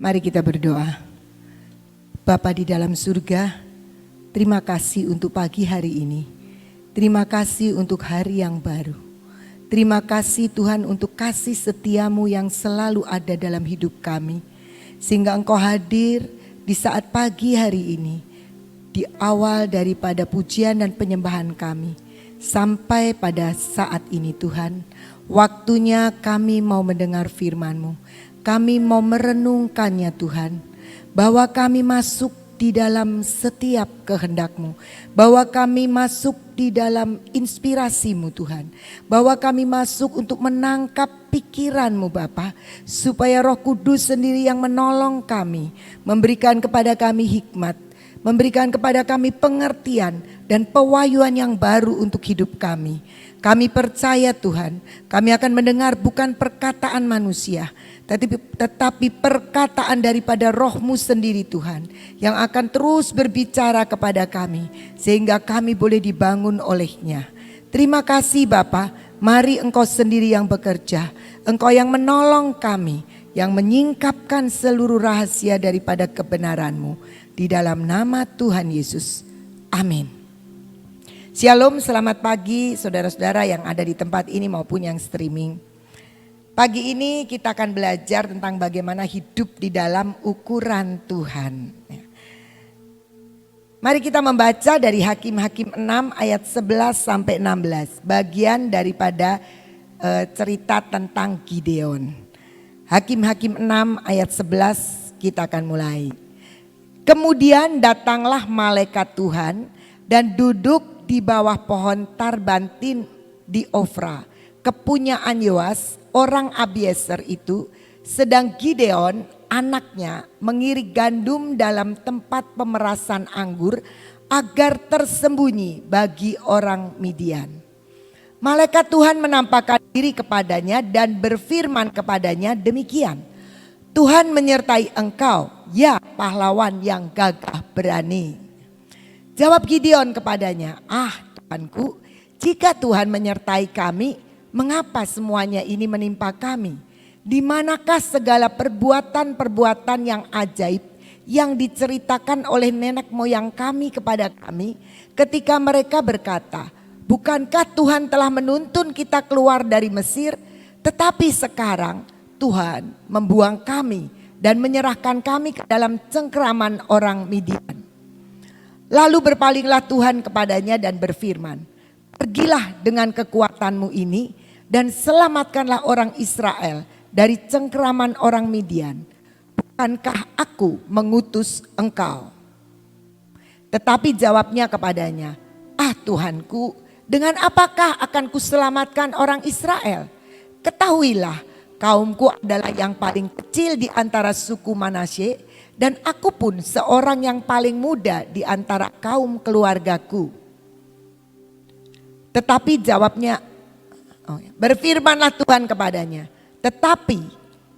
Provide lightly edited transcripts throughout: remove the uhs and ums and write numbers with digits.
Mari kita berdoa. Bapa di dalam surga, terima kasih untuk pagi hari ini. Terima kasih untuk hari yang baru. Terima kasih Tuhan untuk kasih setiamu yang selalu ada dalam hidup kami. Sehingga Engkau hadir di saat pagi hari ini. Di awal daripada pujian dan penyembahan kami. Sampai pada saat ini Tuhan. Waktunya kami mau mendengar firman-Mu. Kami mau merenungkannya Tuhan, bahwa kami masuk di dalam setiap kehendak-Mu, bahwa kami masuk di dalam inspirasi-Mu Tuhan, bahwa kami masuk untuk menangkap pikiran-Mu Bapa, supaya Roh Kudus sendiri yang menolong kami, memberikan kepada kami hikmat, memberikan kepada kami pengertian dan pewahyuan yang baru untuk hidup kami. Kami percaya Tuhan, kami akan mendengar bukan perkataan manusia, tetapi perkataan daripada Roh-Mu sendiri Tuhan, yang akan terus berbicara kepada kami, sehingga kami boleh dibangun olehnya. Terima kasih Bapa, mari Engkau sendiri yang bekerja, Engkau yang menolong kami, yang menyingkapkan seluruh rahasia daripada kebenaran-Mu. Di dalam nama Tuhan Yesus, amin. Shalom, selamat pagi saudara-saudara yang ada di tempat ini maupun yang streaming. Pagi ini kita akan belajar tentang bagaimana hidup di dalam ukuran Tuhan. Mari kita membaca dari Hakim-Hakim 6 ayat 11 sampai 16. Bagian daripada cerita tentang Gideon. Hakim-Hakim 6 ayat 11 kita akan mulai. Kemudian datanglah malaikat Tuhan dan duduk di bawah pohon tarbantin di Ofra, kepunyaan Yoas, orang Abiezer itu, sedang Gideon anaknya mengirik gandum dalam tempat pemerasan anggur agar tersembunyi bagi orang Midian. Malaikat Tuhan menampakkan diri kepadanya dan berfirman kepadanya demikian. Tuhan menyertai engkau, ya pahlawan yang gagah berani. Jawab Gideon kepadanya, Tuhanku, jika Tuhan menyertai kami, mengapa semuanya ini menimpa kami? Di manakah segala perbuatan-perbuatan yang ajaib yang diceritakan oleh nenek moyang kami kepada kami ketika mereka berkata, bukankah Tuhan telah menuntun kita keluar dari Mesir, tetapi sekarang Tuhan membuang kami dan menyerahkan kami ke dalam cengkeraman orang Midian. Lalu berpalinglah Tuhan kepadanya dan berfirman, pergilah dengan kekuatanmu ini dan selamatkanlah orang Israel dari cengkeraman orang Midian. Bukankah aku mengutus engkau? Tetapi jawabnya kepadanya, Tuhanku, dengan apakah akan kuselamatkan orang Israel? Ketahuilah, kaumku adalah yang paling kecil di antara suku Manasye, dan aku pun seorang yang paling muda di antara kaum keluargaku. Tetapi jawabnya, berfirmanlah Tuhan kepadanya, tetapi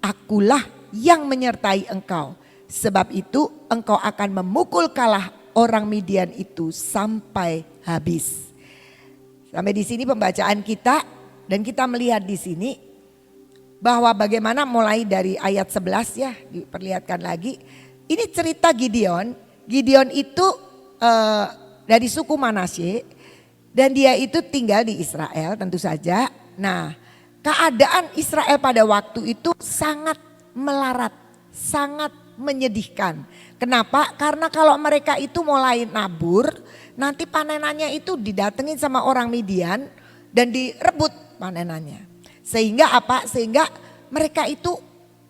akulah yang menyertai engkau. Sebab itu engkau akan memukul kalah orang Midian itu sampai habis. Sampai di sini pembacaan kita, dan kita melihat di sini bahwa bagaimana mulai dari ayat 11 ya, diperlihatkan lagi. Ini cerita Gideon. Gideon itu dari suku Manasye dan dia itu tinggal di Israel tentu saja. Nah, keadaan Israel pada waktu itu sangat melarat, sangat menyedihkan. Kenapa? Karena kalau mereka itu mulai nabur, nanti panenannya itu didatengin sama orang Midian dan direbut panenannya. Sehingga apa? Sehingga mereka itu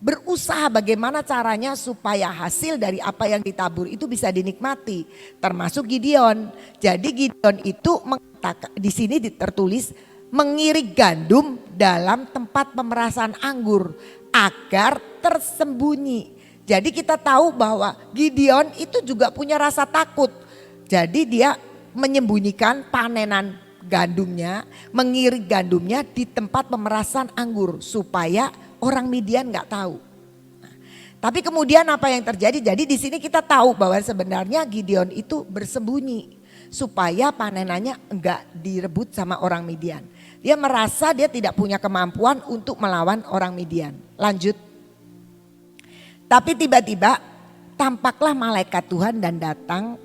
berusaha bagaimana caranya supaya hasil dari apa yang ditabur itu bisa dinikmati, termasuk Gideon. Jadi Gideon itu mengatakan, di sini tertulis mengirik gandum dalam tempat pemerasan anggur agar tersembunyi. Jadi kita tahu bahwa Gideon itu juga punya rasa takut. Jadi dia menyembunyikan panenan gandumnya, mengirik gandumnya di tempat pemerasan anggur supaya orang Midian nggak tahu. Tapi kemudian apa yang terjadi? Jadi di sini kita tahu bahwa sebenarnya Gideon itu bersembunyi. supaya panenannya enggak direbut sama orang Midian. Dia merasa dia tidak punya kemampuan untuk melawan orang Midian. Lanjut. Tapi tiba-tiba tampaklah malaikat Tuhan dan datang.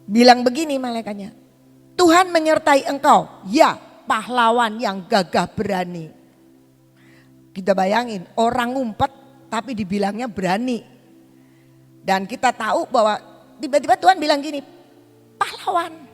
Bilang begini malaikatnya, Tuhan menyertai engkau, ya pahlawan yang gagah berani. Kita bayangin orang ngumpet tapi dibilangnya berani. Dan kita tahu bahwa tiba-tiba Tuhan bilang gini, pahlawan.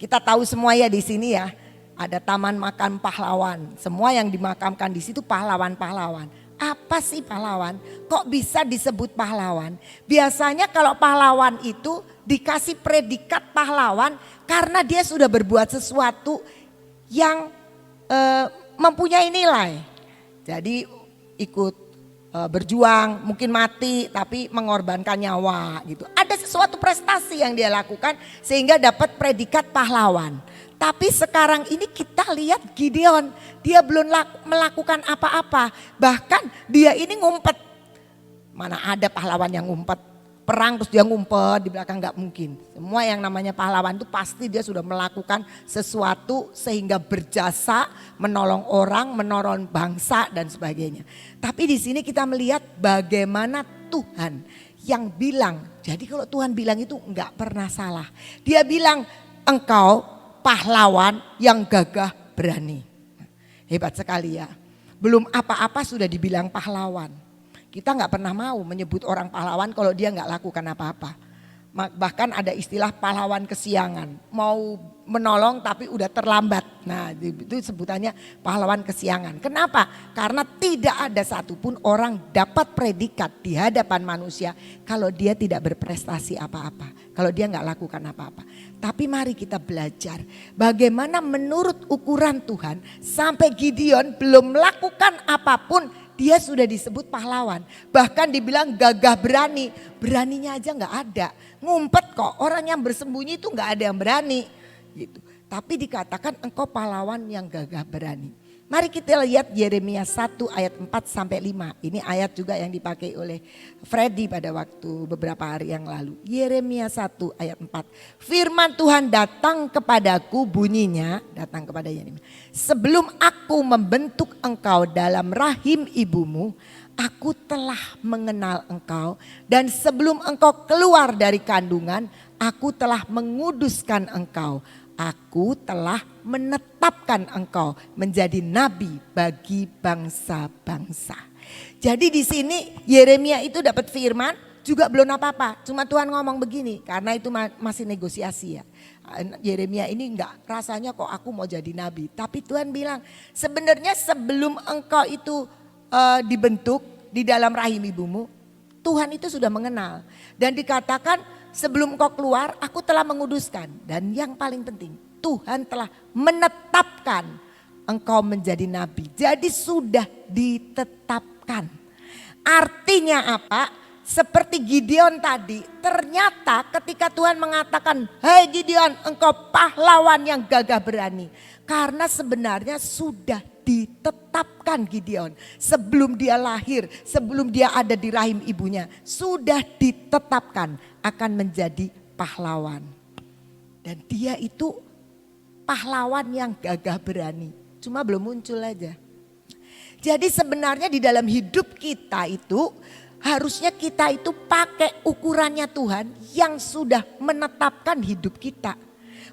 Kita tahu semua ya di sini ya, ada taman makam pahlawan. Semua yang dimakamkan di situ pahlawan-pahlawan. Apa sih pahlawan? Kok bisa disebut pahlawan? Biasanya kalau pahlawan itu dikasih predikat pahlawan karena dia sudah berbuat sesuatu yang mempunyai nilai. Jadi ikut berjuang, mungkin mati tapi mengorbankan nyawa gitu. Ada sesuatu prestasi yang dia lakukan sehingga dapat predikat pahlawan. Tapi sekarang ini kita lihat Gideon, dia belum melakukan apa-apa. Bahkan dia ini ngumpet. Mana ada pahlawan yang ngumpet. Perang terus dia ngumpet di belakang, nggak mungkin. Semua yang namanya pahlawan itu pasti dia sudah melakukan sesuatu sehingga berjasa, menolong orang, menolong bangsa dan sebagainya. Tapi di sini kita melihat bagaimana Tuhan yang bilang, jadi kalau Tuhan bilang itu nggak pernah salah. Dia bilang engkau pahlawan yang gagah berani. Hebat sekali ya. Belum apa-apa sudah dibilang pahlawan. Kita nggak pernah mau menyebut orang pahlawan kalau dia nggak lakukan apa-apa. Bahkan ada istilah pahlawan kesiangan. Mau menolong tapi udah terlambat. Nah itu sebutannya pahlawan kesiangan. Kenapa? Karena tidak ada satupun orang dapat predikat di hadapan manusia kalau dia tidak berprestasi apa-apa. Kalau dia nggak lakukan apa-apa. Tapi mari kita belajar bagaimana menurut ukuran Tuhan sampai Gideon belum melakukan apapun dia sudah disebut pahlawan. Bahkan dibilang gagah berani. Beraninya aja nggak ada. Ngumpet kok, orang yang bersembunyi itu nggak ada yang berani. Gitu. Tapi dikatakan engkau pahlawan yang gagah berani. Mari kita lihat Yeremia 1 ayat 4 sampai 5. Ini ayat juga yang dipakai oleh Freddy pada waktu beberapa hari yang lalu. Yeremia 1 ayat 4. Firman Tuhan datang kepadaku, bunyinya datang kepada Yeremia. Sebelum aku membentuk engkau dalam rahim ibumu, aku telah mengenal engkau. Dan sebelum engkau keluar dari kandungan, aku telah menguduskan engkau. Aku telah menetapkan engkau menjadi nabi bagi bangsa-bangsa. Jadi di sini Yeremia itu dapat firman juga belum apa-apa. Cuma Tuhan ngomong begini karena itu masih negosiasi ya. Yeremia ini enggak rasanya kok aku mau jadi nabi. Tapi Tuhan bilang sebenarnya sebelum engkau itu dibentuk di dalam rahim ibumu, Tuhan itu sudah mengenal. Dan dikatakan sebelum engkau keluar aku telah menguduskan. Dan yang paling penting Tuhan telah menetapkan engkau menjadi nabi. Jadi sudah ditetapkan. Artinya apa? Seperti Gideon tadi, ternyata ketika Tuhan mengatakan, "Hei Gideon, engkau pahlawan yang gagah berani." Karena sebenarnya sudah ditetapkan Gideon. Sebelum dia lahir, sebelum dia ada di rahim ibunya, sudah ditetapkan akan menjadi pahlawan. Dan dia itu pahlawan yang gagah berani. Cuma belum muncul aja. Jadi sebenarnya di dalam hidup kita itu harusnya kita itu pakai ukurannya Tuhan yang sudah menetapkan hidup kita.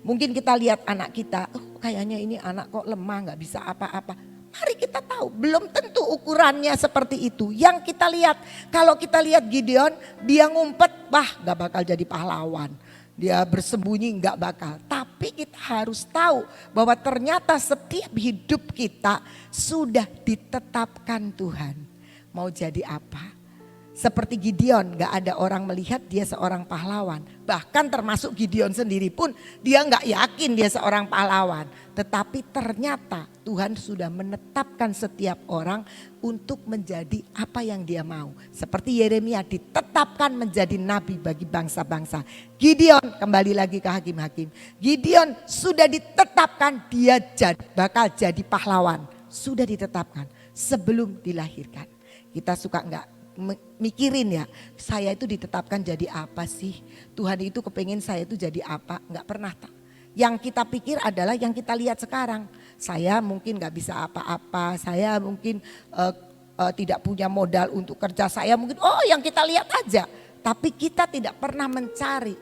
Mungkin kita lihat anak kita, kayaknya ini anak kok lemah gak bisa apa-apa. Mari kita tahu belum tentu ukurannya seperti itu. Yang kita lihat, kalau kita lihat Gideon dia ngumpet, gak bakal jadi pahlawan. Dia bersembunyi gak bakal. Tapi kita harus tahu bahwa ternyata setiap hidup kita sudah ditetapkan Tuhan. Mau jadi apa? Seperti Gideon, gak ada orang melihat dia seorang pahlawan. Bahkan termasuk Gideon sendiri pun dia gak yakin dia seorang pahlawan. Tetapi ternyata Tuhan sudah menetapkan setiap orang untuk menjadi apa yang dia mau. Seperti Yeremia ditetapkan menjadi nabi bagi bangsa-bangsa. Gideon kembali lagi ke hakim-hakim. Gideon sudah ditetapkan dia bakal jadi pahlawan. Sudah ditetapkan sebelum dilahirkan. Kita suka mikirin ya, saya itu ditetapkan jadi apa sih? Tuhan itu kepengen saya itu jadi apa? Enggak pernah. Yang kita pikir adalah yang kita lihat sekarang. Saya mungkin gak bisa apa-apa, saya mungkin tidak punya modal untuk kerja, saya mungkin yang kita lihat aja. Tapi kita tidak pernah mencari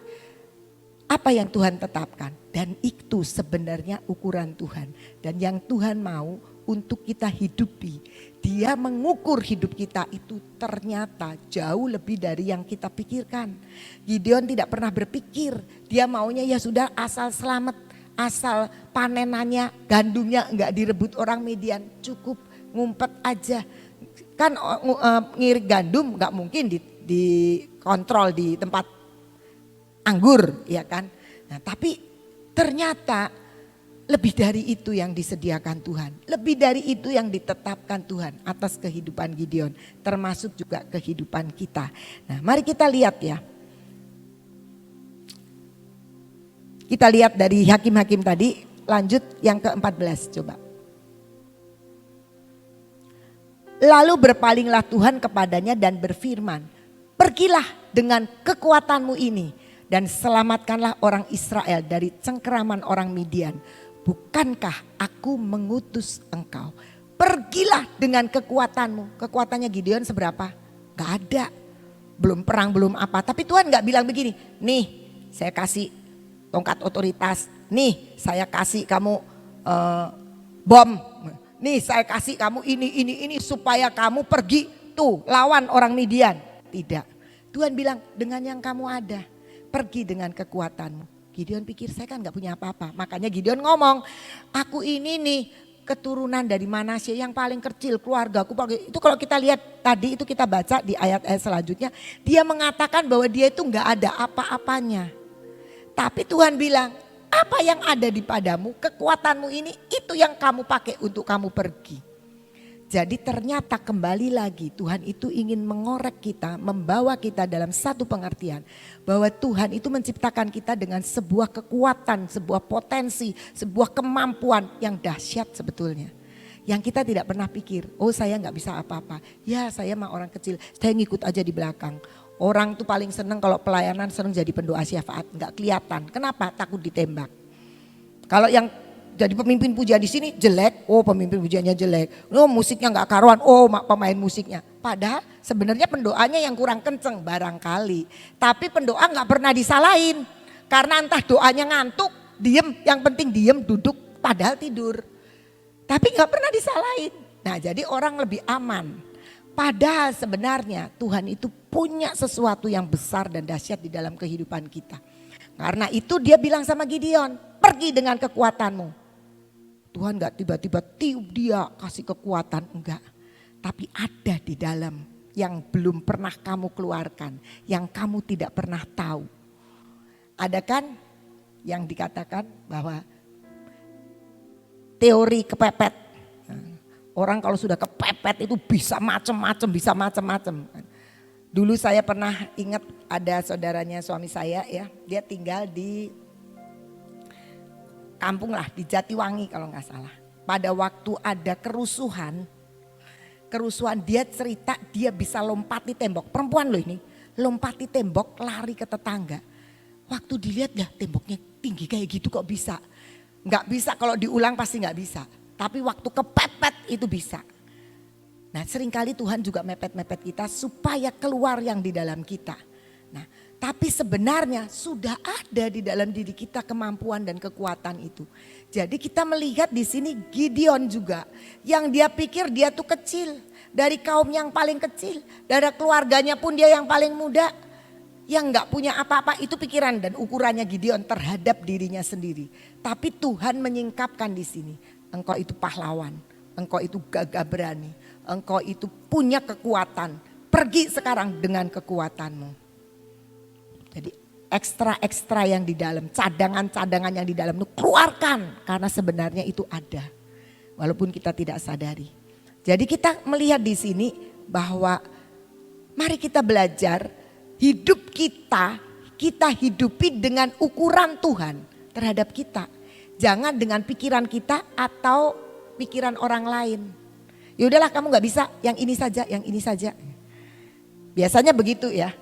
apa yang Tuhan tetapkan. Dan itu sebenarnya ukuran Tuhan. Dan yang Tuhan mau untuk kita hidupi. Dia mengukur hidup kita itu ternyata jauh lebih dari yang kita pikirkan. Gideon tidak pernah berpikir, dia maunya ya sudah asal selamat, asal panenannya, gandumnya enggak direbut orang Midian, cukup ngumpet aja. Kan ngirik gandum enggak mungkin dikontrol di tempat anggur, ya kan. Nah, tapi ternyata lebih dari itu yang disediakan Tuhan. Lebih dari itu yang ditetapkan Tuhan atas kehidupan Gideon. Termasuk juga kehidupan kita. Nah, mari kita lihat ya. Kita lihat dari hakim-hakim tadi. Lanjut yang ke-14 coba. Lalu berpalinglah Tuhan kepadanya dan berfirman. Pergilah dengan kekuatanmu ini. Dan selamatkanlah orang Israel dari cengkeraman orang Midian. Bukankah aku mengutus engkau? Pergilah dengan kekuatanmu. Kekuatannya Gideon seberapa? Gak ada. Belum perang, belum apa. Tapi Tuhan gak bilang begini. Nih saya kasih tongkat otoritas. Nih saya kasih kamu bom. Nih saya kasih kamu ini. Supaya kamu pergi tuh lawan orang Midian. Tidak. Tuhan bilang dengan yang kamu ada. Pergi dengan kekuatanmu. Gideon pikir saya kan gak punya apa-apa. Makanya Gideon ngomong, aku ini nih keturunan dari Manasye yang paling kecil, keluarga aku. Itu kalau kita lihat tadi itu kita baca di ayat-ayat selanjutnya. Dia mengatakan bahwa dia itu gak ada apa-apanya. Tapi Tuhan bilang, apa yang ada di padamu, kekuatanmu ini itu yang kamu pakai untuk kamu pergi. Jadi ternyata kembali lagi Tuhan itu ingin mengorek kita, membawa kita dalam satu pengertian. Bahwa Tuhan itu menciptakan kita dengan sebuah kekuatan, sebuah potensi, sebuah kemampuan yang dahsyat sebetulnya. Yang kita tidak pernah pikir, saya gak bisa apa-apa. Ya saya mah orang kecil, saya ngikut aja di belakang. Orang tuh paling seneng kalau pelayanan seneng jadi pendoa syafaat, gak kelihatan. Kenapa? Takut ditembak. Kalau yang jadi pemimpin pujian di sini jelek, pemimpin pujiannya jelek. Musiknya nggak karuan, pemain musiknya. Padahal sebenarnya pendoanya yang kurang kenceng barangkali. Tapi pendoa nggak pernah disalahin. Karena entah doanya ngantuk, diem, yang penting diem, duduk, padahal tidur. Tapi nggak pernah disalahin. Nah jadi orang lebih aman. Padahal sebenarnya Tuhan itu punya sesuatu yang besar dan dahsyat di dalam kehidupan kita. Karena itu dia bilang sama Gideon, pergi dengan kekuatanmu. Tuhan gak tiba-tiba tiup dia kasih kekuatan, enggak. Tapi ada di dalam yang belum pernah kamu keluarkan, yang kamu tidak pernah tahu. Ada kan yang dikatakan bahwa teori kepepet. Orang kalau sudah kepepet itu bisa macam-macam. Dulu saya pernah ingat ada saudaranya suami saya ya, dia tinggal di kampung lah di Jatiwangi kalau nggak salah. Pada waktu ada kerusuhan dia cerita dia bisa lompati tembok. Perempuan loh ini, lompati tembok lari ke tetangga. Waktu dilihat ya temboknya tinggi kayak gitu kok bisa. Nggak bisa kalau diulang pasti nggak bisa. Tapi waktu kepepet itu bisa. Nah seringkali Tuhan juga mepet-mepet kita supaya keluar yang di dalam kita. Nah tapi sebenarnya sudah ada di dalam diri kita kemampuan dan kekuatan itu. Jadi kita melihat di sini Gideon juga. Yang dia pikir dia tuh kecil. Dari kaum yang paling kecil. Dari keluarganya pun dia yang paling muda. Yang gak punya apa-apa itu pikiran dan ukurannya Gideon terhadap dirinya sendiri. Tapi Tuhan menyingkapkan di sini. Engkau itu pahlawan. Engkau itu gagah berani. Engkau itu punya kekuatan. Pergi sekarang dengan kekuatanmu. Jadi ekstra-ekstra yang di dalam, cadangan-cadangan yang di dalam itu keluarkan. Karena sebenarnya itu ada. Walaupun kita tidak sadari. Jadi kita melihat di sini bahwa mari kita belajar hidup kita hidupi dengan ukuran Tuhan terhadap kita. Jangan dengan pikiran kita atau pikiran orang lain. Ya udahlah kamu gak bisa, yang ini saja, yang ini saja. Biasanya begitu ya.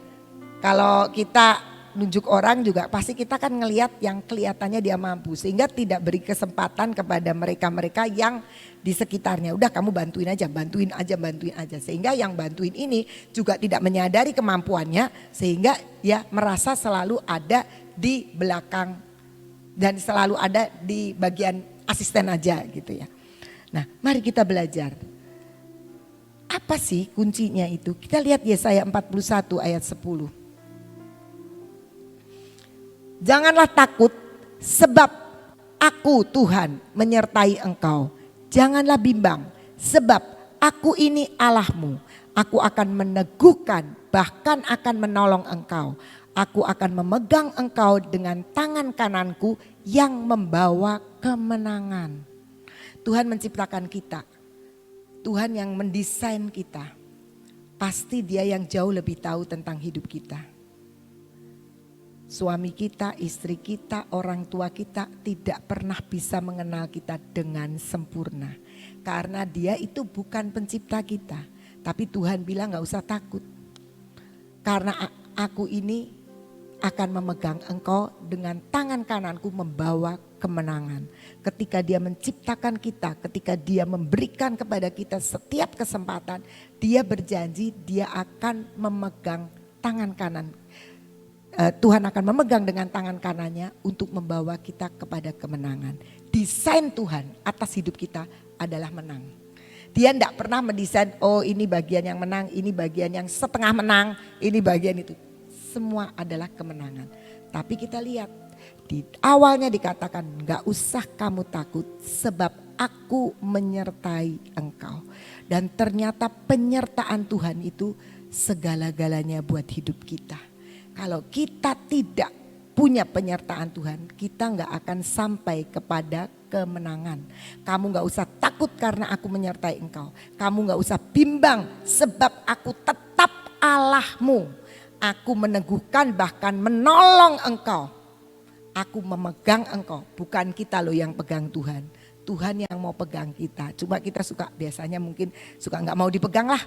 Kalau kita nunjuk orang juga pasti kita kan ngelihat yang kelihatannya dia mampu. Sehingga tidak beri kesempatan kepada mereka-mereka yang di sekitarnya. Udah kamu bantuin aja. Sehingga yang bantuin ini juga tidak menyadari kemampuannya. Sehingga ya merasa selalu ada di belakang dan selalu ada di bagian asisten aja gitu ya. Nah, mari kita belajar. Apa sih kuncinya itu? Kita lihat Yesaya 41 ayat 10. Janganlah takut sebab aku Tuhan menyertai engkau. Janganlah bimbang sebab aku ini Allahmu. Aku akan meneguhkan bahkan akan menolong engkau. Aku akan memegang engkau dengan tangan kananku yang membawa kemenangan. Tuhan menciptakan kita. Tuhan yang mendesain kita. Pasti dia yang jauh lebih tahu tentang hidup kita. Suami kita, istri kita, orang tua kita tidak pernah bisa mengenal kita dengan sempurna. Karena dia itu bukan pencipta kita. Tapi Tuhan bilang gak usah takut. Karena aku ini akan memegang engkau dengan tangan kananku membawa kemenangan. Ketika dia menciptakan kita, ketika dia memberikan kepada kita setiap kesempatan. Dia berjanji dia akan memegang tangan kanan. Tuhan akan memegang dengan tangan kanannya untuk membawa kita kepada kemenangan. Desain Tuhan atas hidup kita adalah menang. Dia tidak pernah mendesain, oh ini bagian yang menang, ini bagian yang setengah menang, ini bagian itu. Semua adalah kemenangan. Tapi kita lihat, di awalnya dikatakan gak usah kamu takut sebab aku menyertai engkau. Dan ternyata penyertaan Tuhan itu segala-galanya buat hidup kita. Kalau kita tidak punya penyertaan Tuhan, kita gak akan sampai kepada kemenangan. Kamu gak usah takut karena aku menyertai engkau. Kamu gak usah bimbang sebab aku tetap Allahmu. Aku meneguhkan bahkan menolong engkau. Aku memegang engkau. Bukan kita loh yang pegang Tuhan. Tuhan yang mau pegang kita. Cuma kita suka biasanya mungkin suka gak mau dipegang lah.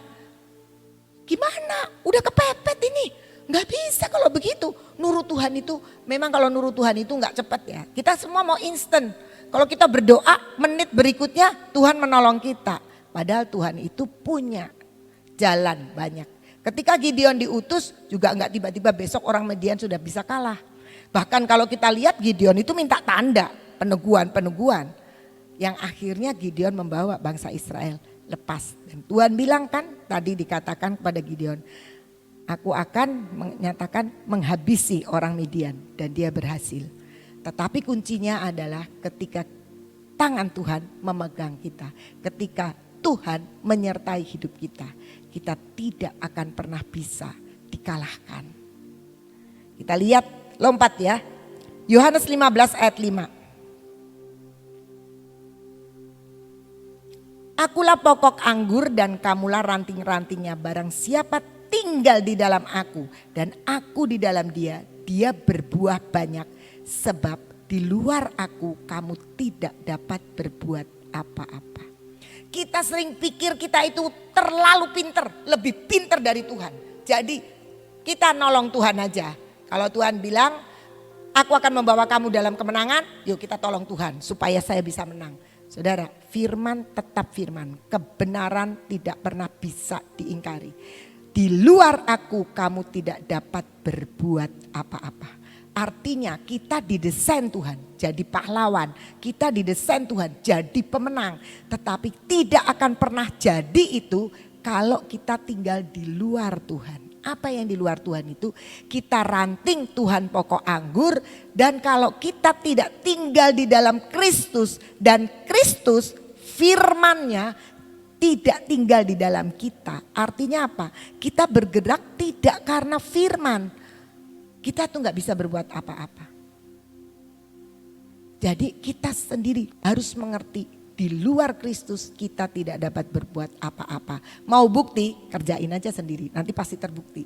Gimana? Udah kepepet ini. Gak bisa kalau begitu. Nurut Tuhan itu, memang kalau nurut Tuhan itu gak cepat ya. Kita semua mau instan. Kalau kita berdoa menit berikutnya Tuhan menolong kita. Padahal Tuhan itu punya jalan banyak. Ketika Gideon diutus juga gak tiba-tiba besok orang Midian sudah bisa kalah. Bahkan kalau kita lihat Gideon itu minta tanda, peneguhan. Yang akhirnya Gideon membawa bangsa Israel lepas. Dan Tuhan bilang kan tadi dikatakan kepada Gideon. Aku akan menyatakan menghabisi orang Midian dan dia berhasil. Tetapi kuncinya adalah ketika tangan Tuhan memegang kita. Ketika Tuhan menyertai hidup kita. Kita tidak akan pernah bisa dikalahkan. Kita lihat lompat ya. Yohanes 15 ayat 5. Akulah pokok anggur dan kamulah ranting-rantingnya. Barang siapa tinggal di dalam aku dan aku di dalam dia, dia berbuah banyak. Sebab di luar aku kamu tidak dapat berbuat apa-apa. Kita sering pikir kita itu terlalu pinter, lebih pinter dari Tuhan. Jadi kita nolong Tuhan aja. Kalau Tuhan bilang aku akan membawa kamu dalam kemenangan, yuk kita tolong Tuhan supaya saya bisa menang. Saudara, firman tetap firman, kebenaran tidak pernah bisa diingkari. Di luar aku kamu tidak dapat berbuat apa-apa. Artinya kita didesain Tuhan jadi pahlawan. Kita didesain Tuhan jadi pemenang. Tetapi tidak akan pernah jadi itu kalau kita tinggal di luar Tuhan. Apa yang di luar Tuhan itu? Kita ranting Tuhan pokok anggur. Dan kalau kita tidak tinggal di dalam Kristus dan Kristus firman-Nya tidak tinggal di dalam kita. Artinya apa? Kita bergerak tidak karena firman. Kita tuh gak bisa berbuat apa-apa. Jadi kita sendiri harus mengerti. Di luar Kristus kita tidak dapat berbuat apa-apa. Mau bukti? Kerjain aja sendiri. Nanti pasti terbukti.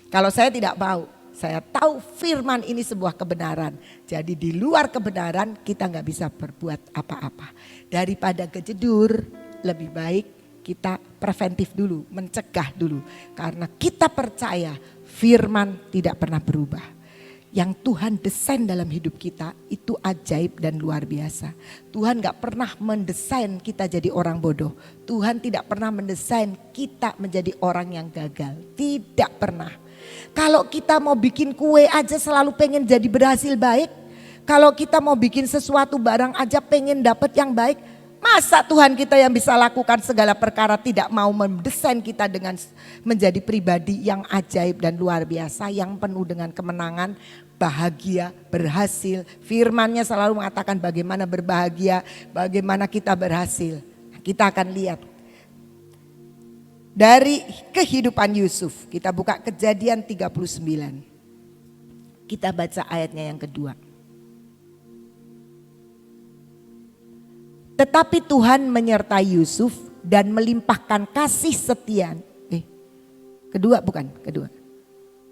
Kalau saya tidak mau. Saya tahu firman ini sebuah kebenaran. Jadi di luar kebenaran kita gak bisa berbuat apa-apa. Daripada kejedur, lebih baik kita preventif dulu, mencegah dulu. Karena kita percaya firman tidak pernah berubah. Yang Tuhan desain dalam hidup kita itu ajaib dan luar biasa. Tuhan gak pernah mendesain kita jadi orang bodoh. Tuhan tidak pernah mendesain kita menjadi orang yang gagal. Tidak pernah. Kalau kita mau bikin kue aja selalu pengen jadi berhasil baik. Kalau kita mau bikin sesuatu barang aja pengen dapat yang baik. Masa Tuhan kita yang bisa lakukan segala perkara tidak mau mendesain kita dengan menjadi pribadi yang ajaib dan luar biasa. Yang penuh dengan kemenangan, bahagia, berhasil. Firman-Nya selalu mengatakan bagaimana berbahagia, bagaimana kita berhasil. Kita akan lihat dari kehidupan Yusuf. Kita buka Kejadian 39. Kita baca ayatnya yang kedua. Tetapi Tuhan menyertai Yusuf dan melimpahkan kasih setia. Kedua.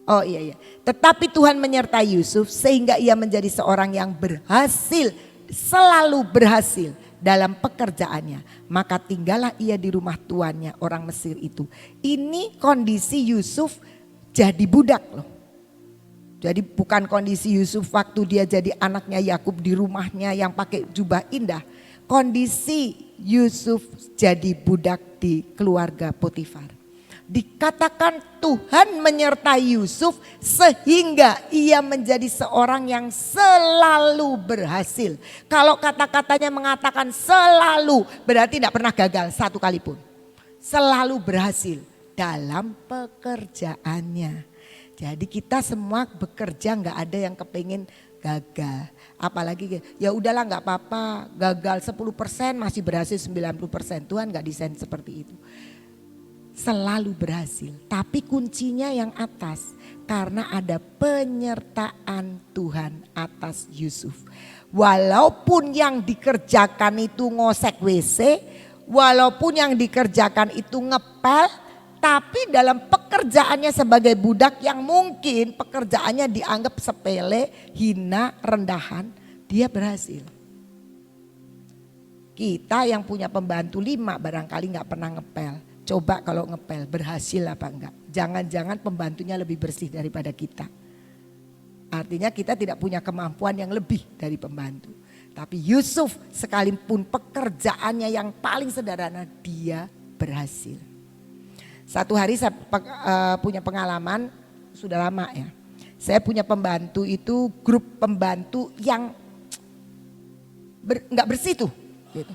Oh iya. Tetapi Tuhan menyertai Yusuf sehingga ia menjadi seorang yang berhasil. Selalu berhasil dalam pekerjaannya. Maka tinggallah ia di rumah tuannya orang Mesir itu. Ini kondisi Yusuf jadi budak loh. Jadi bukan kondisi Yusuf waktu dia jadi anaknya Yakub di rumahnya yang pakai jubah indah. Kondisi Yusuf jadi budak di keluarga Potifar. Dikatakan Tuhan menyertai Yusuf sehingga ia menjadi seorang yang selalu berhasil. Kalau kata-katanya mengatakan selalu berarti tidak pernah gagal satu kali pun. Selalu berhasil dalam pekerjaannya. Jadi kita semua bekerja nggak ada yang kepengen gagal. Apalagi ya udahlah nggak apa-apa, gagal 10% masih berhasil 90%. Tuhan nggak desain seperti itu. Selalu berhasil, tapi kuncinya yang atas karena ada penyertaan Tuhan atas Yusuf. Walaupun yang dikerjakan itu ngosek WC, walaupun yang dikerjakan itu ngepel, tapi dalam pekerjaannya sebagai budak yang mungkin pekerjaannya dianggap sepele, hina, rendahan, dia berhasil. Kita yang punya pembantu 5 barangkali gak pernah ngepel. Coba kalau ngepel berhasil apa enggak. Jangan-jangan pembantunya lebih bersih daripada kita. Artinya kita tidak punya kemampuan yang lebih dari pembantu. Tapi Yusuf sekalipun pekerjaannya yang paling sederhana dia berhasil. Satu hari saya punya pengalaman sudah lama ya. Saya punya pembantu itu grup pembantu yang nggak bersih tuh. Gitu.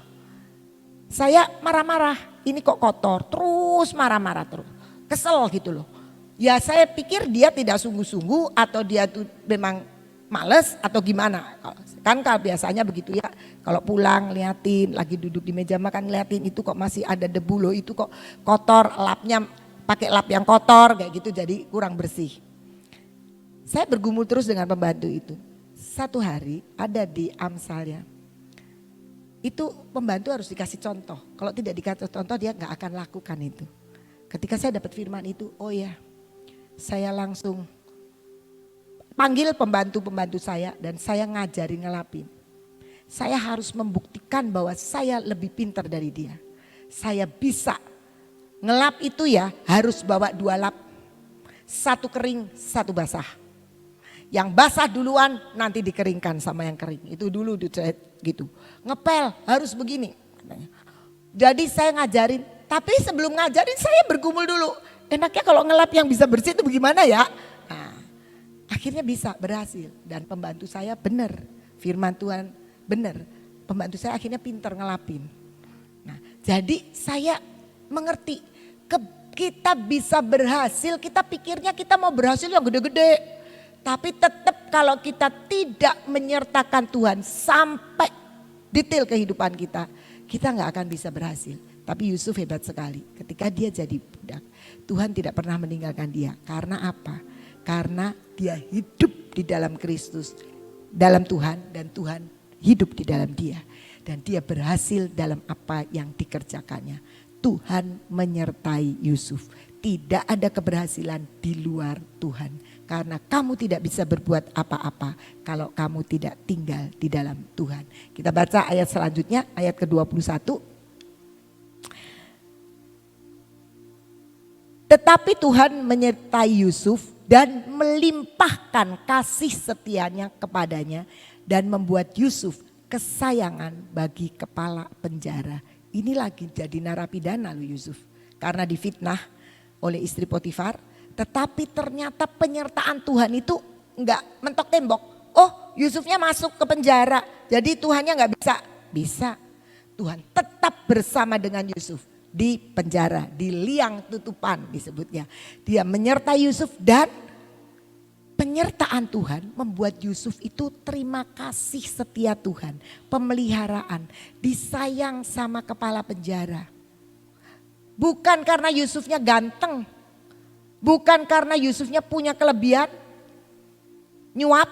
Saya marah-marah, ini kok kotor, terus marah-marah terus. Kesel gitu loh. Ya saya pikir dia tidak sungguh-sungguh atau dia tuh memang males atau gimana. Kan kalau biasanya begitu ya, kalau pulang liatin, lagi duduk di meja makan liatin itu kok masih ada debu loh, itu kok kotor, lapnya pakai lap yang kotor kayak gitu jadi kurang bersih. Saya bergumul terus dengan pembantu itu. Satu hari ada di Amsalnya, itu pembantu harus dikasih contoh. Kalau tidak dikasih contoh dia gak akan lakukan itu. Ketika saya dapat firman itu, oh ya saya langsung panggil pembantu-pembantu saya dan saya ngajarin ngelapin. Saya harus membuktikan bahwa saya lebih pintar dari dia. Saya bisa ngelap itu ya harus bawa 2 lap. 1 kering, 1 basah. Yang basah duluan nanti dikeringkan sama yang kering. Itu dulu gitu. Ngepel harus begini. Jadi saya ngajarin, tapi sebelum ngajarin saya bergumul dulu. Enaknya kalau ngelap yang bisa bersih itu bagaimana ya? Akhirnya bisa berhasil dan pembantu saya benar, firman Tuhan benar. Pembantu saya akhirnya pintar ngelapin. Nah, jadi saya mengerti kita bisa berhasil, kita pikirnya kita mau berhasil yang gede-gede. Tapi tetap kalau kita tidak menyertakan Tuhan sampai detail kehidupan kita nggak akan bisa berhasil. Tapi Yusuf hebat sekali, ketika dia jadi budak, Tuhan tidak pernah meninggalkan dia. Karena apa? Karena dia hidup di dalam Kristus, dalam Tuhan dan Tuhan hidup di dalam dia. Dan dia berhasil dalam apa yang dikerjakannya. Tuhan menyertai Yusuf. Tidak ada keberhasilan di luar Tuhan. Karena kamu tidak bisa berbuat apa-apa kalau kamu tidak tinggal di dalam Tuhan. Kita baca ayat selanjutnya, ayat ke-21. Tetapi Tuhan menyertai Yusuf dan melimpahkan kasih setianya kepadanya dan membuat Yusuf kesayangan bagi kepala penjara. Ini lagi jadi narapidana loh Yusuf. Karena difitnah oleh istri Potifar. Tetapi ternyata penyertaan Tuhan itu enggak mentok tembok. Oh Yusufnya masuk ke penjara. Jadi Tuhannya enggak bisa. Bisa. Tuhan tetap bersama dengan Yusuf. Di penjara, di liang tutupan disebutnya. Dia menyertai Yusuf dan penyertaan Tuhan membuat Yusuf itu terima kasih setia Tuhan. Pemeliharaan, disayang sama kepala penjara. Bukan karena Yusufnya ganteng. Bukan karena Yusufnya punya kelebihan. Nyuap,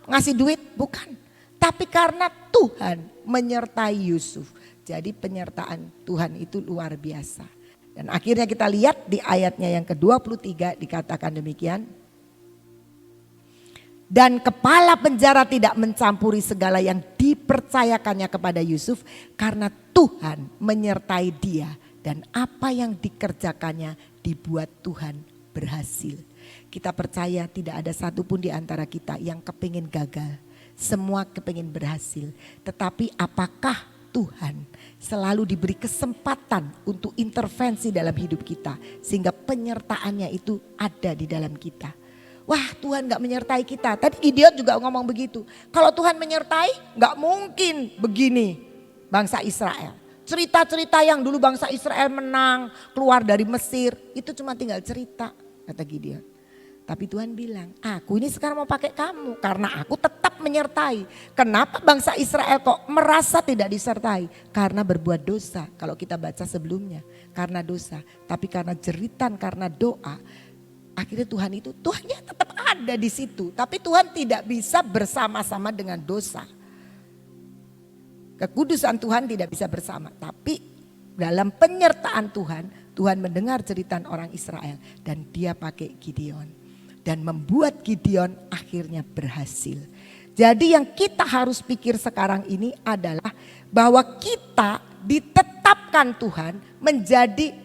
ngasih duit, bukan. Tapi karena Tuhan menyertai Yusuf. Jadi penyertaan Tuhan itu luar biasa. Dan akhirnya kita lihat di ayatnya yang ke-23 dikatakan demikian. Dan kepala penjara tidak mencampuri segala yang dipercayakannya kepada Yusuf. Karena Tuhan menyertai dia. Dan apa yang dikerjakannya dibuat Tuhan berhasil. Kita percaya tidak ada satupun di antara kita yang kepingin gagal. Semua kepingin berhasil. Tetapi apakah Tuhan selalu diberi kesempatan untuk intervensi dalam hidup kita. Sehingga penyertaannya itu ada di dalam kita. Wah Tuhan gak menyertai kita. Tadi Gideon juga ngomong begitu. Kalau Tuhan menyertai gak mungkin begini bangsa Israel. Cerita-cerita yang dulu bangsa Israel menang keluar dari Mesir. Itu cuma tinggal cerita kata Gideon. Tapi Tuhan bilang, aku ini sekarang mau pakai kamu karena aku tetap menyertai. Kenapa bangsa Israel kok merasa tidak disertai? Karena berbuat dosa kalau kita baca sebelumnya. Karena dosa, tapi karena jeritan, karena doa. Akhirnya Tuhannya tetap ada di situ. Tapi Tuhan tidak bisa bersama-sama dengan dosa. Kekudusan Tuhan tidak bisa bersama. Tapi dalam penyertaan Tuhan, Tuhan mendengar jeritan orang Israel. Dan dia pakai Gideon. Dan membuat Gideon akhirnya berhasil. Jadi yang kita harus pikir sekarang ini adalah bahwa kita ditetapkan Tuhan menjadi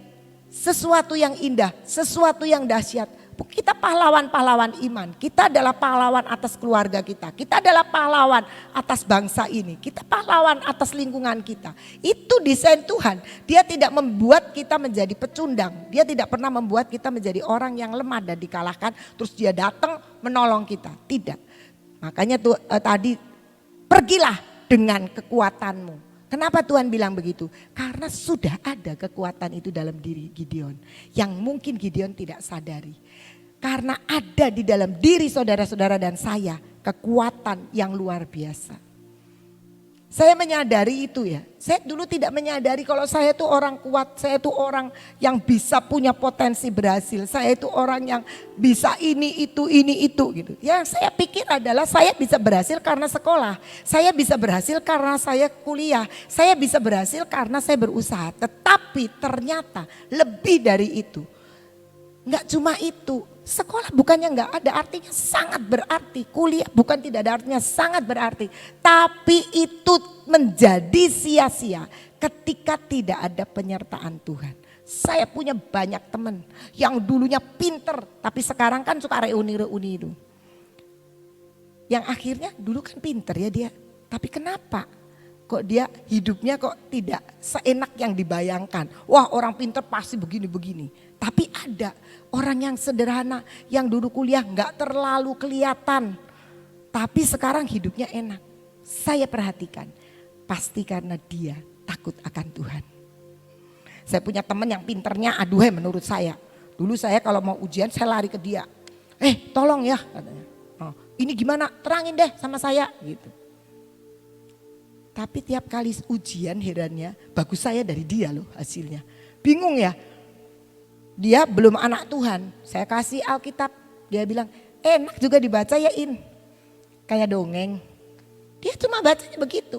sesuatu yang indah, sesuatu yang dahsyat. Kita pahlawan-pahlawan iman, kita adalah pahlawan atas keluarga kita, kita adalah pahlawan atas bangsa ini, kita pahlawan atas lingkungan kita. Itu desain Tuhan, dia tidak membuat kita menjadi pecundang, dia tidak pernah membuat kita menjadi orang yang lemah dan dikalahkan terus dia datang menolong kita, tidak. Makanya tadi pergilah dengan kekuatanmu. Kenapa Tuhan bilang begitu? Karena sudah ada kekuatan itu dalam diri Gideon. Yang mungkin Gideon tidak sadari. Karena ada di dalam diri saudara-saudara dan saya kekuatan yang luar biasa. Saya menyadari itu ya. Saya dulu tidak menyadari kalau saya itu orang kuat. Saya itu orang yang bisa punya potensi berhasil. Saya itu orang yang bisa ini itu gitu. Yang saya pikir adalah saya bisa berhasil karena sekolah. Saya bisa berhasil karena saya kuliah. Saya bisa berhasil karena saya berusaha. Tetapi ternyata lebih dari itu. Enggak cuma itu. Sekolah bukannya enggak ada artinya, sangat berarti. Kuliah bukan tidak ada artinya, sangat berarti. Tapi itu menjadi sia-sia ketika tidak ada penyertaan Tuhan. Saya punya banyak teman yang dulunya pinter tapi sekarang kan suka reuni-reuni itu. Yang akhirnya dulu kan pinter ya dia, tapi kenapa? Kok dia hidupnya kok tidak seenak yang dibayangkan. Wah orang pinter pasti begini-begini. Tapi ada orang yang sederhana yang dulu kuliah gak terlalu kelihatan. Tapi sekarang hidupnya enak. Saya perhatikan pasti karena dia takut akan Tuhan. Saya punya teman yang pinternya aduhai menurut saya. Dulu saya kalau mau ujian saya lari ke dia. Tolong ya katanya. Ini gimana terangin deh sama saya gitu. Tapi tiap kali ujian herannya bagus saya dari dia loh hasilnya. Bingung ya. Dia belum anak Tuhan. Saya kasih Alkitab. Dia bilang enak juga dibaca ya In. Kayak dongeng. Dia cuma bacanya begitu.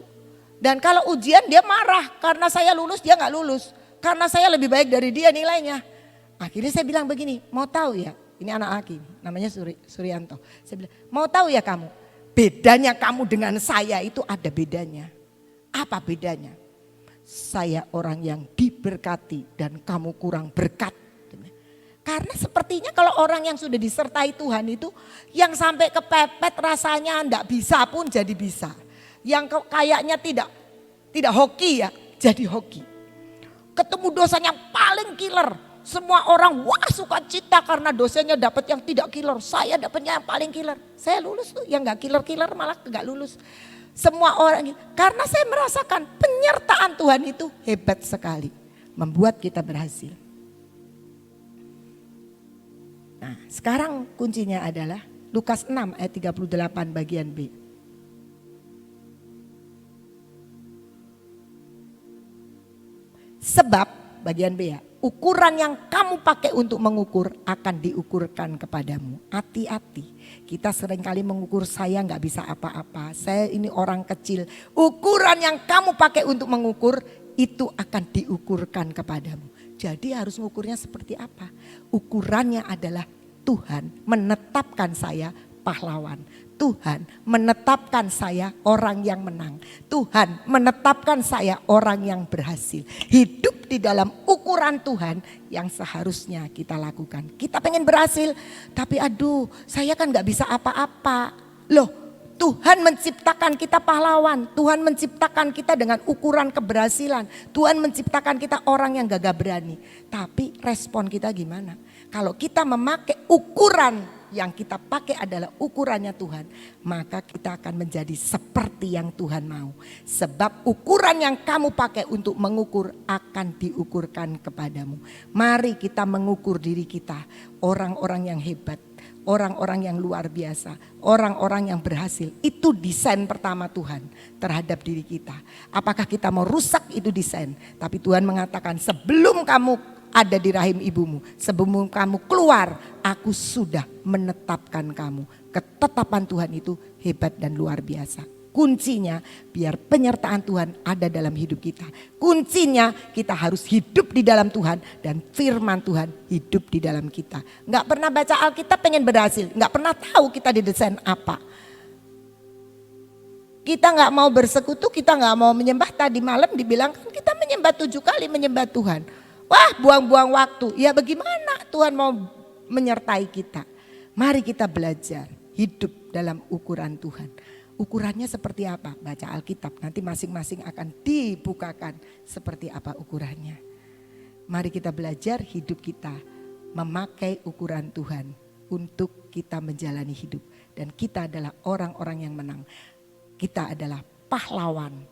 Dan kalau ujian dia marah. Karena saya lulus dia gak lulus. Karena saya lebih baik dari dia nilainya. Akhirnya saya bilang begini. Mau tahu ya. Ini anak Aki. Namanya Suryanto. Saya bilang mau tahu ya kamu. Bedanya kamu dengan saya itu ada bedanya. Apa bedanya? Saya orang yang diberkati dan kamu kurang berkat. Karena sepertinya kalau orang yang sudah disertai Tuhan itu, yang sampai kepepet rasanya enggak bisa pun jadi bisa. Yang kayaknya tidak hoki ya, jadi hoki. Ketemu dosanya paling killer, semua orang wah sukacita karena dosanya dapat yang tidak killer. Saya dapatnya yang paling killer. Saya lulus tuh, yang enggak killer-killer malah enggak lulus. Semua orang, karena saya merasakan penyertaan Tuhan itu hebat sekali. Membuat kita berhasil. Nah sekarang kuncinya adalah Lukas 6 ayat 38 bagian B. Sebab bagian B ya, ukuran yang kamu pakai untuk mengukur akan diukurkan kepadamu. Hati-hati. Kita seringkali mengukur saya nggak bisa apa-apa. Saya ini orang kecil. Ukuran yang kamu pakai untuk mengukur itu akan diukurkan kepadamu. Jadi harus mengukurnya seperti apa? Ukurannya adalah Tuhan menetapkan saya pahlawan. Tuhan menetapkan saya orang yang menang. Tuhan menetapkan saya orang yang berhasil. Hidup di dalam ukuran Tuhan yang seharusnya kita lakukan. Kita pengen berhasil, tapi aduh saya kan gak bisa apa-apa. Loh, Tuhan menciptakan kita pahlawan. Tuhan menciptakan kita dengan ukuran keberhasilan. Tuhan menciptakan kita orang yang gagah berani. Tapi respon kita gimana? Kalau kita memakai ukuran yang kita pakai adalah ukurannya Tuhan, maka kita akan menjadi seperti yang Tuhan mau. Sebab ukuran yang kamu pakai untuk mengukur akan diukurkan kepadamu. Mari kita mengukur diri kita, orang-orang yang hebat, orang-orang yang luar biasa, orang-orang yang berhasil. Itu desain pertama Tuhan terhadap diri kita. Apakah kita mau rusak itu desain? Tapi Tuhan mengatakan sebelum kamu ada di rahim ibumu, sebelum kamu keluar, aku sudah menetapkan kamu. Ketetapan Tuhan itu hebat dan luar biasa. Kuncinya biar penyertaan Tuhan ada dalam hidup kita. Kuncinya kita harus hidup di dalam Tuhan dan firman Tuhan hidup di dalam kita. Gak pernah baca Alkitab pengen berhasil, gak pernah tahu kita didesain apa. Kita gak mau bersekutu, kita gak mau menyembah. Tadi malam dibilang kan kita menyembah 7 kali menyembah Tuhan. Wah buang-buang waktu, ya bagaimana Tuhan mau menyertai kita. Mari kita belajar hidup dalam ukuran Tuhan. Ukurannya seperti apa? Baca Alkitab, nanti masing-masing akan dibukakan seperti apa ukurannya. Mari kita belajar hidup kita memakai ukuran Tuhan untuk kita menjalani hidup. Dan kita adalah orang-orang yang menang. Kita adalah pahlawan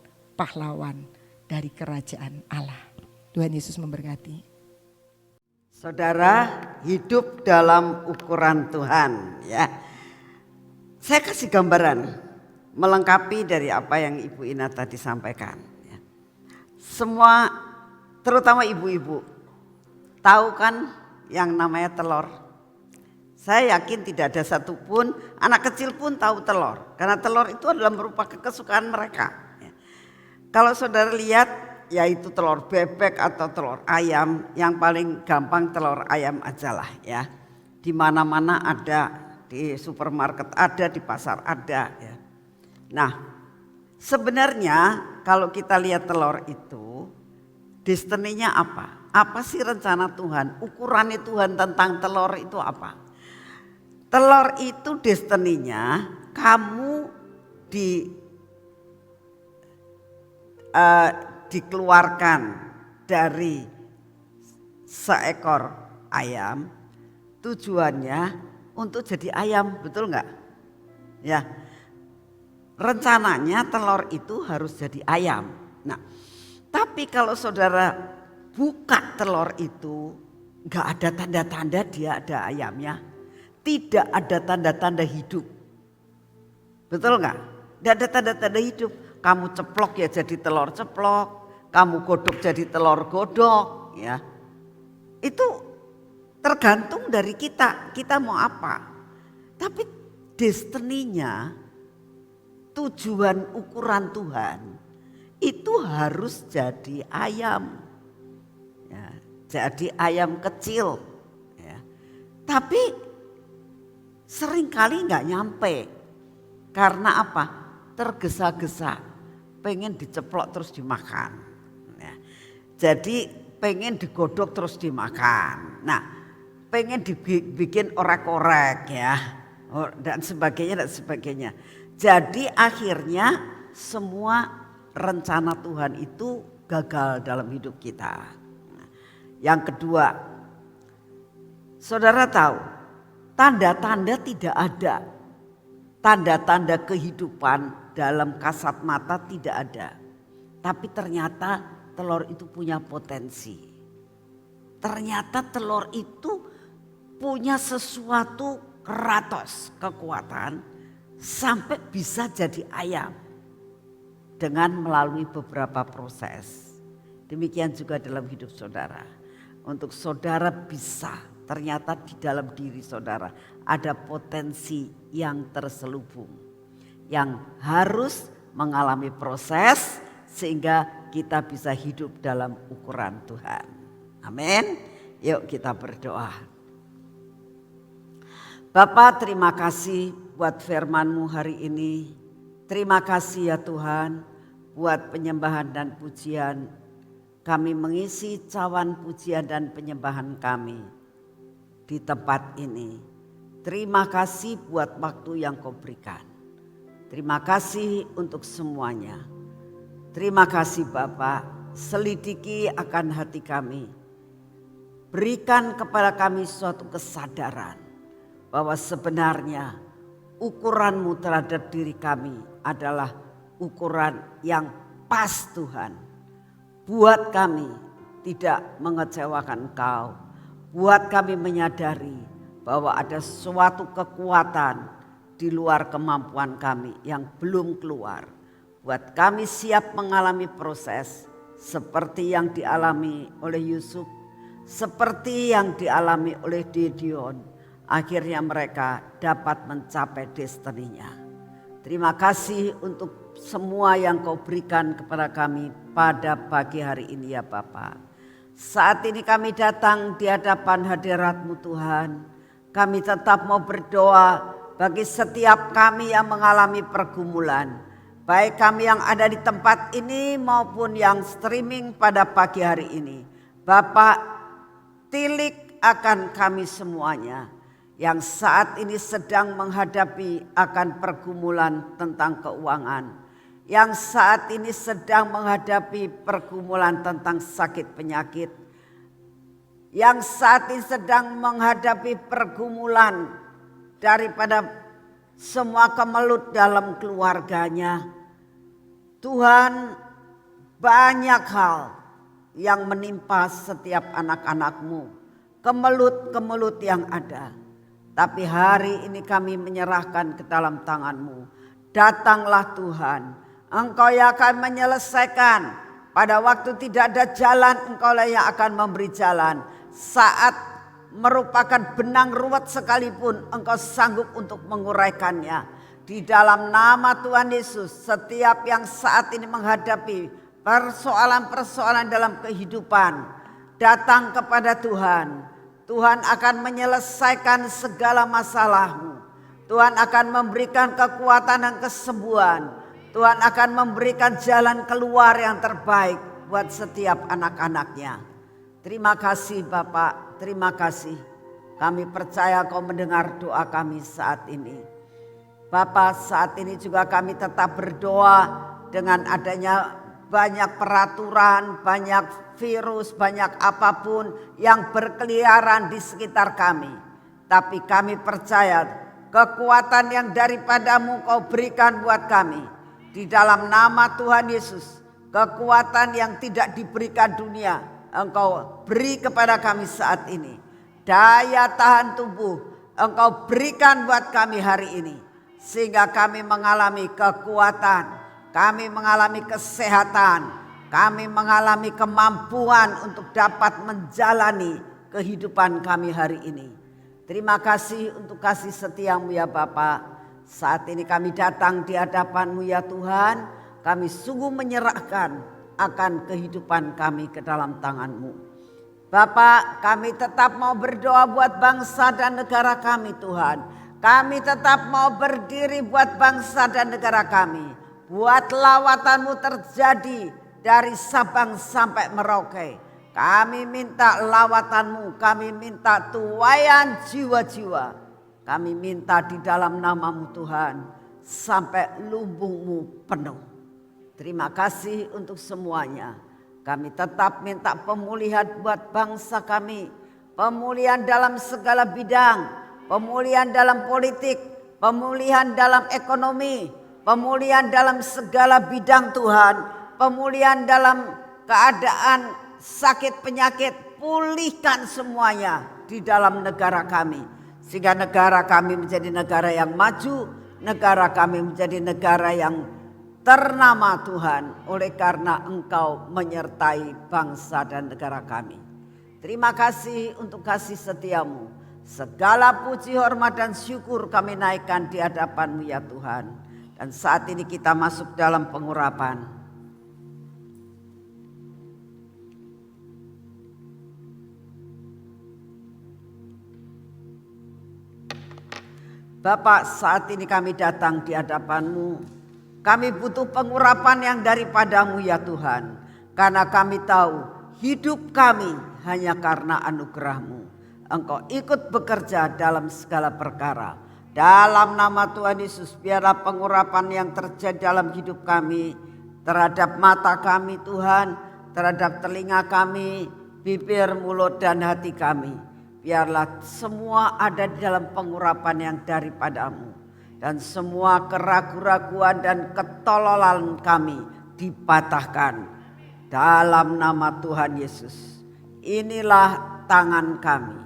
dari kerajaan Allah. Tuhan Yesus memberkati. Saudara, hidup dalam ukuran Tuhan ya. Saya kasih gambaran melengkapi dari apa yang Ibu Ina tadi sampaikan ya. Semua terutama ibu-ibu tahu kan yang namanya telur. Saya yakin tidak ada satupun anak kecil pun tahu telur. Karena telur itu adalah merupakan kesukaan mereka ya. Kalau saudara lihat yaitu telur bebek atau telur ayam, yang paling gampang telur ayam ajalah ya. Di mana-mana ada, di supermarket ada, di pasar ada ya. Nah, sebenarnya kalau kita lihat telur itu destininya apa? Apa sih rencana Tuhan? Ukurannya Tuhan tentang telur itu apa? Telur itu destininya kamu dikeluarkan dari seekor ayam, tujuannya untuk jadi ayam, betul nggak? Ya, rencananya telur itu harus jadi ayam. Nah, tapi kalau saudara buka telur itu, nggak ada tanda-tanda dia ada ayamnya, tidak ada tanda-tanda hidup, betul nggak? Tidak ada tanda-tanda hidup. Kamu ceplok ya jadi telur ceplok, kamu godok jadi telur godok ya. Itu tergantung dari kita mau apa. Tapi destininya, tujuan ukuran Tuhan itu harus jadi ayam ya, jadi ayam kecil ya. Tapi seringkali nggak nyampe. Karena apa? Tergesa-gesa, pengen diceplok terus dimakan ya. Jadi pengen digodok terus dimakan. Nah, pengen dibikin orek-orek ya, dan sebagainya. Jadi akhirnya semua rencana Tuhan itu gagal dalam hidup kita. Yang kedua, saudara tahu, tanda-tanda tidak ada. Tanda-tanda kehidupan dalam kasat mata tidak ada. Tapi ternyata telur itu punya potensi. Ternyata telur itu punya sesuatu keratos, kekuatan sampai bisa jadi ayam dengan melalui beberapa proses. Demikian juga dalam hidup saudara. Untuk saudara bisa, ternyata di dalam diri saudara ada potensi yang terselubung yang harus mengalami proses sehingga kita bisa hidup dalam ukuran Tuhan. Amin. Yuk kita berdoa. Bapa, terima kasih buat firman-Mu hari ini. Terima kasih ya Tuhan buat penyembahan dan pujian. Kami mengisi cawan pujian dan penyembahan kami di tempat ini. Terima kasih buat waktu yang Kau berikan. Terima kasih untuk semuanya. Terima kasih Bapa, selidiki akan hati kami. Berikan kepada kami suatu kesadaran bahwa sebenarnya ukuran-Mu terhadap diri kami adalah ukuran yang pas Tuhan. Buat kami tidak mengecewakan Engkau. Buat kami menyadari bahwa ada suatu kekuatan di luar kemampuan kami yang belum keluar. Buat kami siap mengalami proses seperti yang dialami oleh Yusuf, seperti yang dialami oleh Gideon. Akhirnya mereka dapat mencapai destininya. Terima kasih untuk semua yang Kau berikan kepada kami pada pagi hari ini ya Bapa. Saat ini kami datang di hadapan hadirat-Mu Tuhan. Kami tetap mau berdoa bagi setiap kami yang mengalami pergumulan. Baik kami yang ada di tempat ini maupun yang streaming pada pagi hari ini. Bapak, tilik akan kami semuanya yang saat ini sedang menghadapi akan pergumulan tentang keuangan, yang saat ini sedang menghadapi pergumulan tentang sakit penyakit, yang saat ini sedang menghadapi pergumulan daripada semua kemelut dalam keluarganya. Tuhan, banyak hal yang menimpa setiap anak-anak-Mu, kemelut-kemelut yang ada. Tapi hari ini kami menyerahkan ke dalam tangan-Mu. Datanglah Tuhan, Engkau yang akan menyelesaikan. Pada waktu tidak ada jalan, Engkau lah yang akan memberi jalan. Saat merupakan benang ruwet sekalipun, Engkau sanggup untuk menguraikannya. Di dalam nama Tuhan Yesus, setiap yang saat ini menghadapi persoalan-persoalan dalam kehidupan, datang kepada Tuhan. Tuhan akan menyelesaikan segala masalahmu. Tuhan akan memberikan kekuatan dan kesembuhan. Tuhan akan memberikan jalan keluar yang terbaik buat setiap anak-anaknya. Terima kasih Bapak, terima kasih. Kami percaya Kau mendengar doa kami saat ini. Bapak, saat ini juga kami tetap berdoa dengan adanya banyak peraturan, banyak virus, banyak apapun yang berkeliaran di sekitar kami. Tapi kami percaya kekuatan yang daripada-Mu Kau berikan buat kami. Di dalam nama Tuhan Yesus, kekuatan yang tidak diberikan dunia, Engkau beri kepada kami saat ini. Daya tahan tubuh Engkau berikan buat kami hari ini. Sehingga kami mengalami kekuatan, kami mengalami kesehatan, kami mengalami kemampuan untuk dapat menjalani kehidupan kami hari ini. Terima kasih untuk kasih setia-Mu ya Bapa. Saat ini kami datang di hadapan-Mu ya Tuhan. Kami sungguh menyerahkan akan kehidupan kami ke dalam tangan-Mu. Bapa, kami tetap mau berdoa buat bangsa dan negara kami Tuhan. Kami tetap mau berdiri buat bangsa dan negara kami. Buat lawatan-Mu terjadi dari Sabang sampai Merauke. Kami minta lawatanmu, kami minta tuaian jiwa-jiwa. Kami minta di dalam namamu Tuhan, sampai lumbungmu penuh. Terima kasih untuk semuanya. Kami tetap minta pemulihan buat bangsa kami. Pemulihan dalam segala bidang, pemulihan dalam politik, pemulihan dalam ekonomi, pemulihan dalam segala bidang Tuhan, pemulihan dalam keadaan sakit penyakit, pulihkan semuanya di dalam negara kami. Sehingga negara kami menjadi negara yang maju, negara kami menjadi negara yang ternama Tuhan, oleh karena Engkau menyertai bangsa dan negara kami. Terima kasih untuk kasih setiamu. Segala puji, hormat dan syukur kami naikkan di hadapan-Mu ya Tuhan. Dan saat ini kita masuk dalam pengurapan. Bapak, saat ini kami datang di hadapan-Mu. Kami butuh pengurapan yang daripada-Mu ya Tuhan. Karena kami tahu hidup kami hanya karena anugerah-Mu. Engkau ikut bekerja dalam segala perkara. Dalam nama Tuhan Yesus, biarlah pengurapan yang terjadi dalam hidup kami, terhadap mata kami Tuhan, terhadap telinga kami, bibir, mulut dan hati kami. Biarlah semua ada di dalam pengurapan yang daripada-Mu. Dan semua keraguan-raguan dan ketololan kami dipatahkan. Dalam nama Tuhan Yesus. Inilah tangan kami.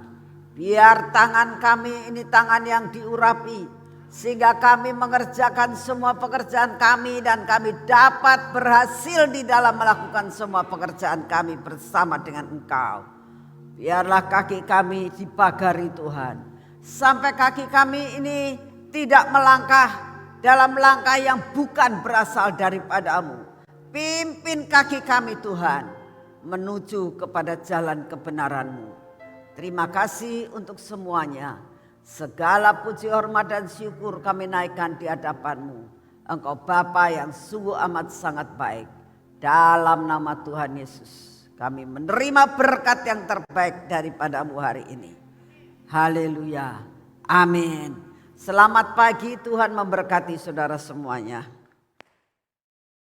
Biar tangan kami ini tangan yang diurapi. Sehingga kami mengerjakan semua pekerjaan kami. Dan kami dapat berhasil di dalam melakukan semua pekerjaan kami bersama dengan Engkau. Biarlah kaki kami dipagari Tuhan. Sampai kaki kami ini tidak melangkah dalam langkah yang bukan berasal daripada-Mu. Pimpin kaki kami Tuhan menuju kepada jalan kebenaran-Mu. Terima kasih untuk semuanya. Segala puji, hormat dan syukur kami naikkan di hadapan-Mu. Engkau Bapa yang sungguh amat sangat baik. Dalam nama Tuhan Yesus. Kami menerima berkat yang terbaik daripada-Mu hari ini. Haleluya. Amin. Selamat pagi, Tuhan memberkati saudara semuanya.